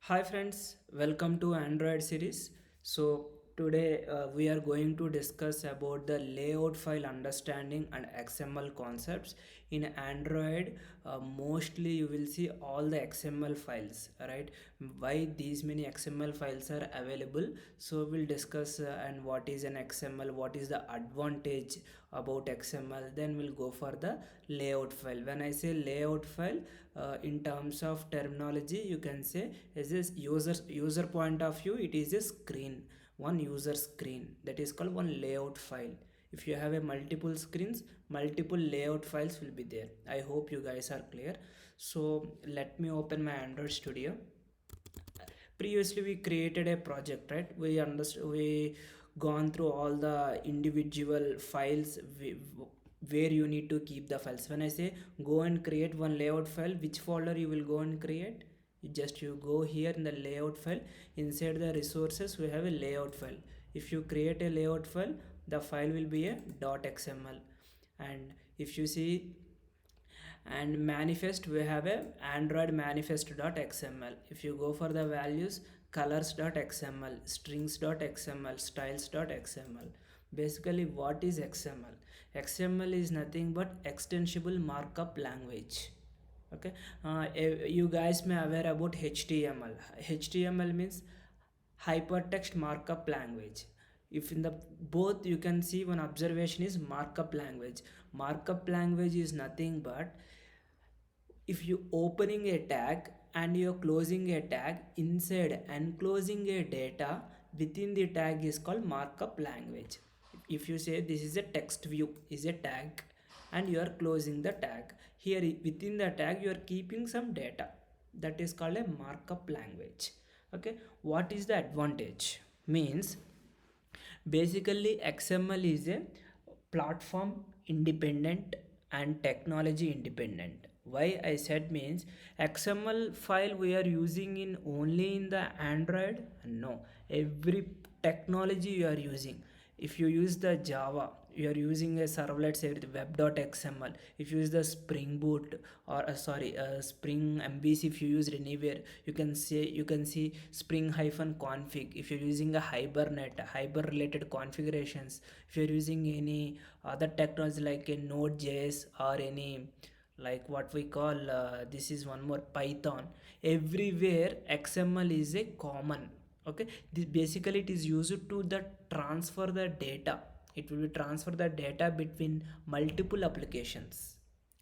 Hi friends, welcome to Android series. So today we are going to discuss about the layout file understanding and XML concepts in Android. Mostly you will see all the XML files, right? Why these many XML files are available. So we'll discuss and what is an XML, what is the advantage about XML. Then we'll go for the layout file. When I say layout file, in terms of terminology, you can say as this user point of view, it is a screen, one user screen, that is called one layout file. If you have a multiple screens, multiple layout files will be there. I hope you guys are clear. So let me open my Android Studio. Previously we created a project, right? We gone through all the individual files, where you need to keep the files. When I say go and create one layout file, which folder you will go and create? You go here in the layout file. Inside the resources we have a layout file. If you create a layout file, the file will be a .xml. And if you see, and manifest, we have a android manifest.xml. If you go for the values, colors.xml, strings.xml, styles.xml. Basically, what is xml? Xml is nothing but extensible markup language. Okay. You guys may aware about html. Html means hypertext markup language. If in the both, you can see one observation is markup language. Markup language is nothing but, if you opening a tag and you're closing a tag, inside and closing a data within the tag is called markup language. If you say this is a text view is a tag and you are closing the tag, here within the tag you are keeping some data, that is called a markup language. Okay, what is the advantage? Means basically XML is a platform independent and technology independent. Why I said means, XML file we are using in only in the Android? No, every technology you are using. If you use the Java, you are using a servlet, say the web.xml. If you use the Spring Boot, or Spring MVC, if you use anywhere, you can see Spring hyphen config. If you're using a Hibernate, Hyper related configurations. If you're using any other technology like a Node.js or any, like what we call, this is one more, Python. Everywhere XML is a common. Okay, this basically it is used to the transfer the data. It will be transfer the data between multiple applications.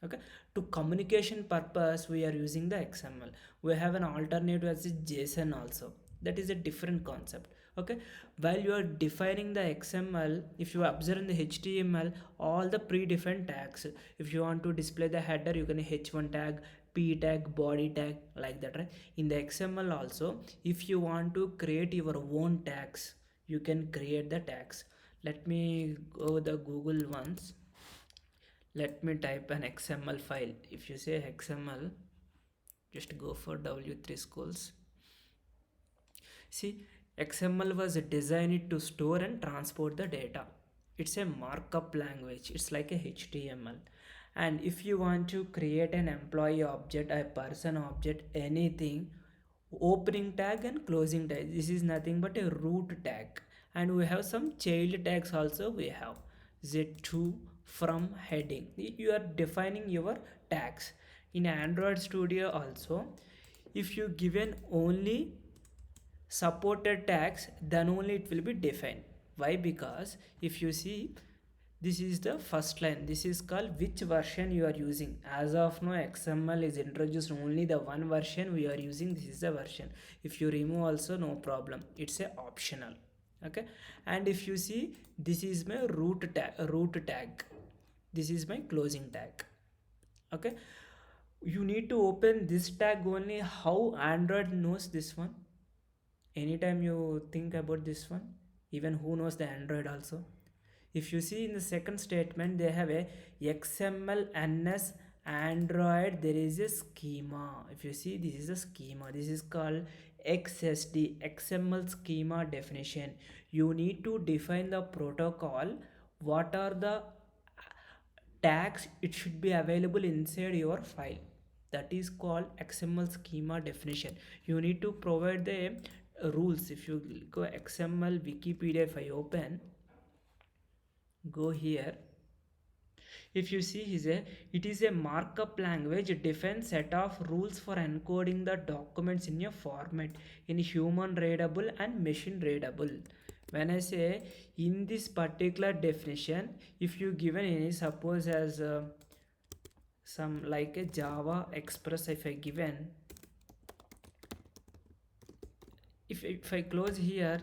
Okay, to communication purpose we are using the XML. We have an alternative as is JSON also. That is a different concept. Okay, while you are defining the XML, if you observe in the HTML, all the predefined tags. If you want to display the header, you can h1 tag, p tag, body tag, like that, right? In the XML also, if you want to create your own tags, you can create the tags. Let me go the Google once. Let me type an XML file. If you say XML, just go for W3 schools. See, XML was designed to store and transport the data. It's a markup language. It's like a HTML. And if you want to create an employee object, a person object, anything, opening tag and closing tag, this is nothing but a root tag. And we have some child tags also. We have z2 from heading. You are defining your tags in Android Studio also. If you given only supported tags, then only it will be defined. Why? Because if you see, this is the first line. This is called which version you are using. As of now, XML is introduced only the one version we are using. This is the version. If you remove also, no problem. It's a optional. Okay. And if you see, this is my root tag. This is my closing tag. Okay. You need to open this tag only. How Android knows this one? Anytime you think about this one, even who knows the Android also. If you see in the second statement, they have a XML ns Android, there is a schema. If you see, this is a schema, this is called XSD, XML schema definition. You need to define the protocol, what are the tags it should be available inside your file. that is called XML schema definition. You need to provide the rules. If you go XML Wikipedia, if I open, go here, if you see here, it is a markup language defines set of rules for encoding the documents in a format in human readable and machine readable. When I say in this particular definition, if you given any, suppose as some like a Java Express, if I given, if I close here,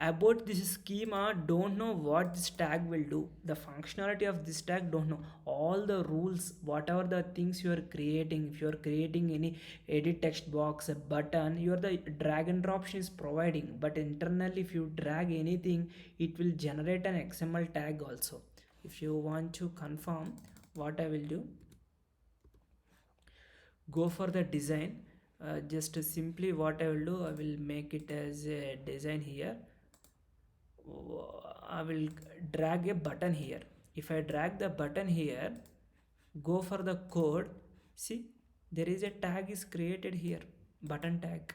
about this schema, don't know what this tag will do, the functionality of this tag don't know, all the rules, whatever the things you are creating, if you are creating any edit text box, a button, you are the drag and drop option is providing, but internally if you drag anything, it will generate an XML tag also. If you want to confirm, what I will do, go for the design, just simply what I will do, I will make it as a design here. I will drag a button here. If I drag the button here, go for the code, see there is a tag is created here, button tag.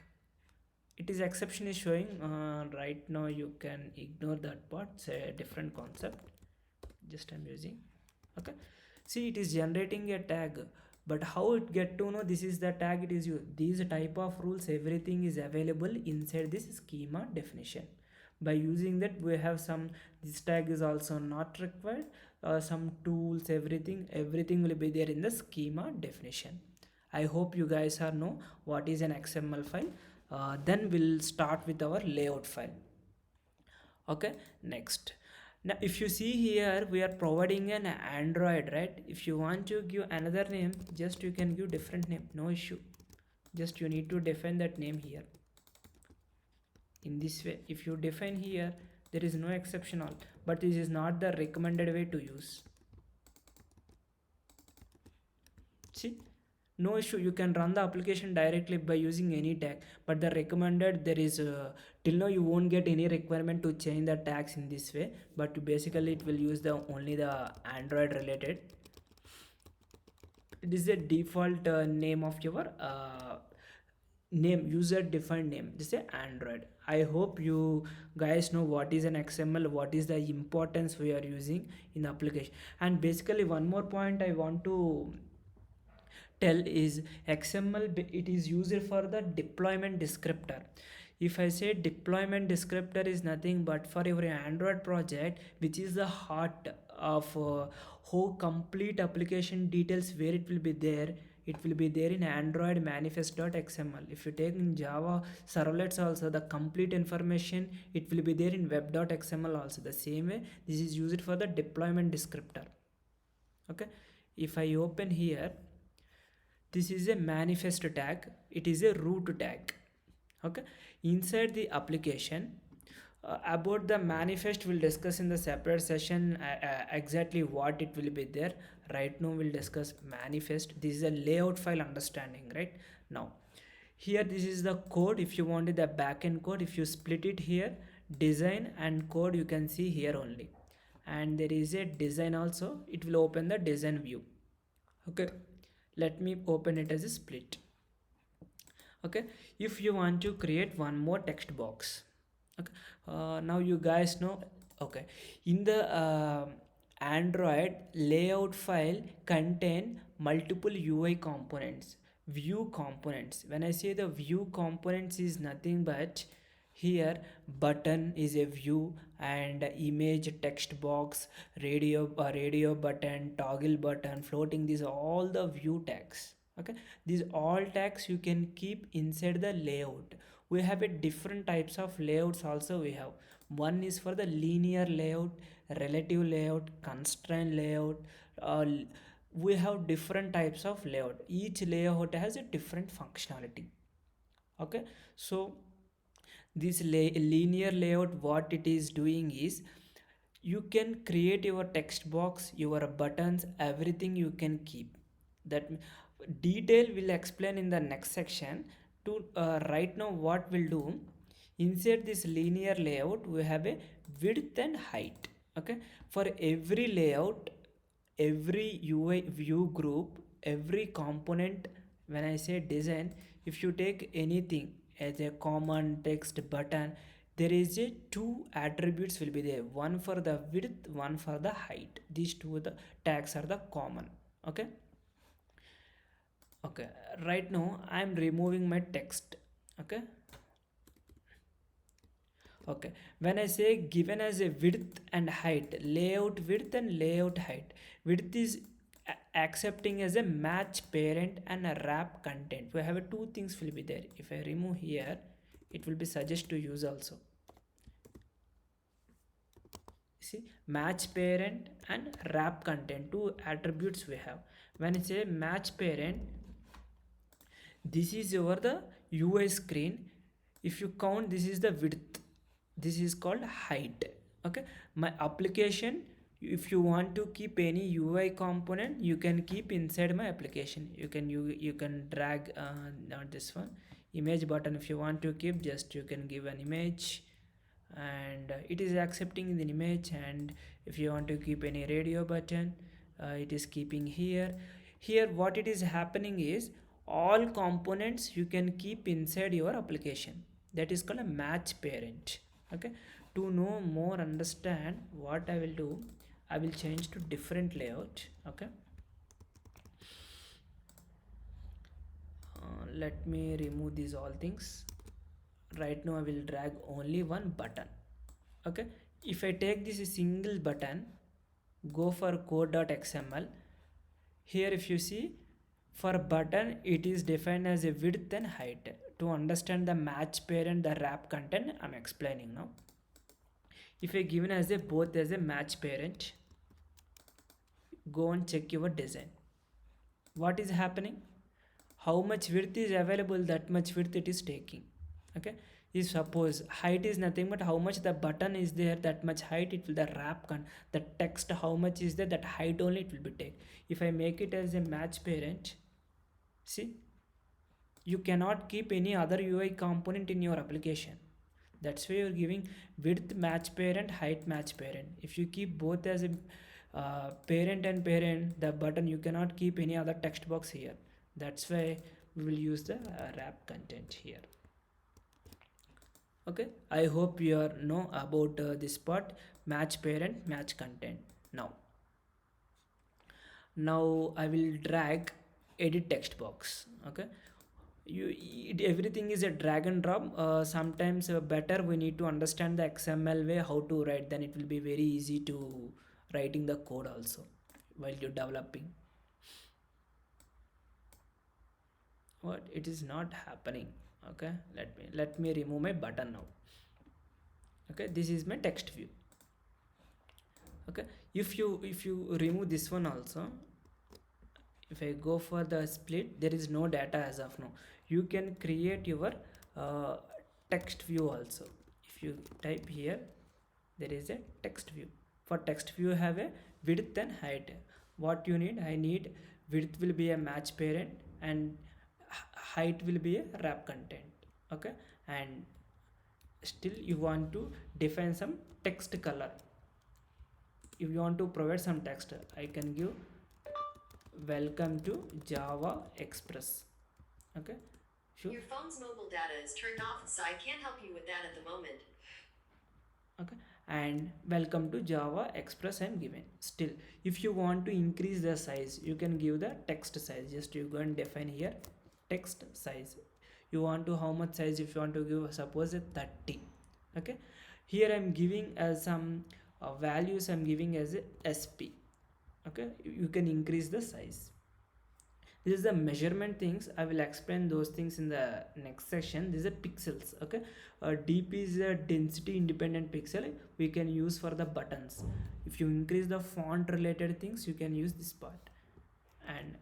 It is exception is showing, right now you can ignore that part, it's a different concept, just I'm using. Okay, see it is generating a tag, but how it get to know this is the tag it is used, these type of rules everything is available inside this schema definition. By using that we have some, this tag is also not required, some tools, everything will be there in the schema definition. I hope you guys are know what is an XML file. Then we'll start with our layout file. Okay, next, now if you see here we are providing an Android, right? If you want to give another name, just you can give different name, no issue, just you need to define that name here. In this way, if you define here, there is no exceptional, but this is not the recommended way to use. See, no issue, you can run the application directly by using any tag, but the recommended, there is till now you won't get any requirement to change the tags in this way, but basically it will use the only the Android related. It is a default name of your name, user defined name, just say Android. I hope you guys know what is an XML, what is the importance we are using in the application. And basically one more point I want to tell is XML, it is used for the deployment descriptor. If I say deployment descriptor is nothing but for your Android project, which is the heart of whole complete application details, where it will be there, it will be there in Android manifest.xml. If you take in Java servlets also, the complete information it will be there in web.xml also. The same way this is used for the deployment descriptor. Okay, if I open here, this is a manifest tag, it is a root tag. Okay, inside the application, about the manifest we'll discuss in the separate session, exactly what it will be there. Right now we'll discuss manifest. This is a layout file understanding. Right now here, this is the code. If you wanted the backend code, if you split it here, design and code, you can see here only, and there is a design also, it will open the design view. Okay, let me open it as a split. Okay, if you want to create one more text box, okay, now you guys know. Okay, in the Android layout file contain multiple UI components, view components. When I say the view components is nothing but here button is a view, and image, text box, radio button, toggle button, floating, these are all the view tags. Okay, these all tags you can keep inside the layout. We have a different types of layouts also. We have one is for the linear layout, relative layout, constraint layout. We have different types of layout, each layout has a different functionality. Okay, so this linear layout, what it is doing is, you can create your text box, your buttons, everything you can keep. That detail will explain in the next section. To right now what we'll do, inside this linear layout we have a width and height. Okay, for every layout, every UI view group, every component When I say design, if you take anything as a common text button, there is a two attributes will be there, one for the width, one for the height. These two the tags are the common. Okay. Okay, right now I am removing my text. Okay. Okay, when I say given as a width and height, layout width and layout height, width is accepting as a match parent and a wrap content. We have two things will be there. If I remove here, it will be suggest to use also. See, match parent and wrap content, two attributes we have. When I say match parent, this is over the UI screen. If you count, this is the width, this is called height. Okay, my application, if you want to keep any UI component, you can keep inside my application. You can drag not this one image button. If you want to keep, just you can give an image, and it is accepting the image. And if you want to keep any radio button, it is keeping here. Here what it is happening is all components you can keep inside your application. That is called a match parent. Okay, to know more understand what I will do, I will change to different layout. Okay, let me remove these all things. Right now I will drag only one button. Okay, if I take this single button, go for code.xml. Here if you see, for button it is defined as a width and height. To understand the match parent, the wrap content, I'm explaining now. If I given as a both as a match parent, go and check your design. What is happening? How much width is available, that much width it is taking. Okay, if suppose height is nothing but how much the button is there, that much height it will the wrap con the text how much is there, that height only it will be take. If I make it as a match parent, see, you cannot keep any other UI component in your application. That's why you're giving width match parent, height match parent. If you keep both as a parent and parent, the button, you cannot keep any other text box here. That's why we will use the wrap content here. Okay, I hope you are know about this part, match parent, match content. Now I will drag edit text box. Okay, everything is a drag and drop. Sometimes better we need to understand the XML way how to write, then it will be very easy to writing the code also while you're developing. What, it is not happening. Okay, let me remove my button now. Okay, this is my text view. Okay, if you remove this one also, if I go for the split, there is no data as of now. You can create your uh, text view also. If you type here, there is a text view. For text view have a width and height. What you need, I need width will be a match parent and height will be a wrap content. Okay, and still you want to define some text color. If you want to provide some text, I can give welcome to Java Express. Okay, sure. Your phone's mobile data is turned off, so I can't help you with that at the moment. Okay, and welcome to Java Express I'm given. Still, if you want to increase the size, you can give the text size. Just you go and define here text size. You want to how much size? If you want to give suppose a 30. Okay, here I'm giving as some values, I'm giving as a SP. Okay, you can increase the size. This is the measurement things, I will explain those things in the next section. These are pixels. Okay, dp is a density independent pixel we can use for the buttons. If you increase the font related things, you can use this part. And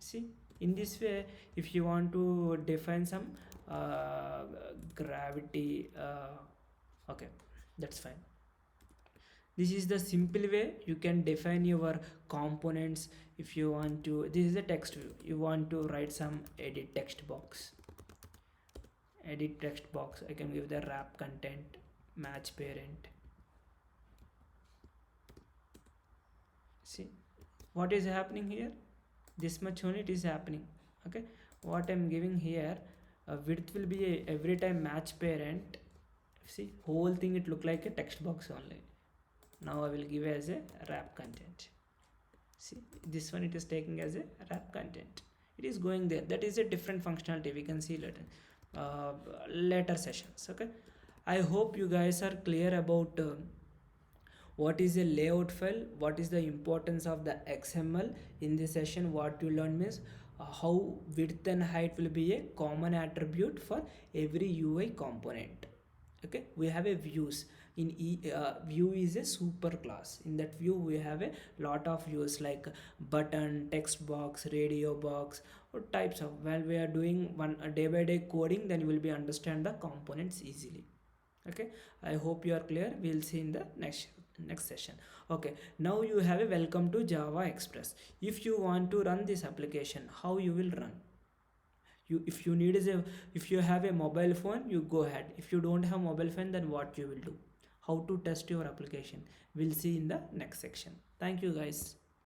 see, in this way, if you want to define some uh, gravity, okay, that's fine. This is the simple way you can define your components. If you want to, this is a text view, you want to write some edit text box. Edit text box, I can give the wrap content, match parent. See what is happening here, this much only it is happening. Okay, what I'm giving here, width will be every time match parent. See, whole thing it look like a text box only. Now I will give as a wrap content. See, this one it is taking as a wrap content. It is going there. That is a different functionality. We can see later, uh, later sessions. Okay. I hope you guys are clear about what is a layout file, what is the importance of the XML. In this session what you learn means how width and height will be a common attribute for every UI component. Okay, we have a views in view is a super class. In that view we have a lot of views like button, text box, radio box, or types of. While we are doing one day by day coding, then you will be understand the components easily. Okay, I hope you are clear. We'll see in the next session. Okay, now you have a welcome to Java Express. If you want to run this application, how you will run? You, if you need is a, if you have a mobile phone, you go ahead. If you don't have mobile phone, then what you will do? How to test your application? We'll see in the next section. Thank you guys.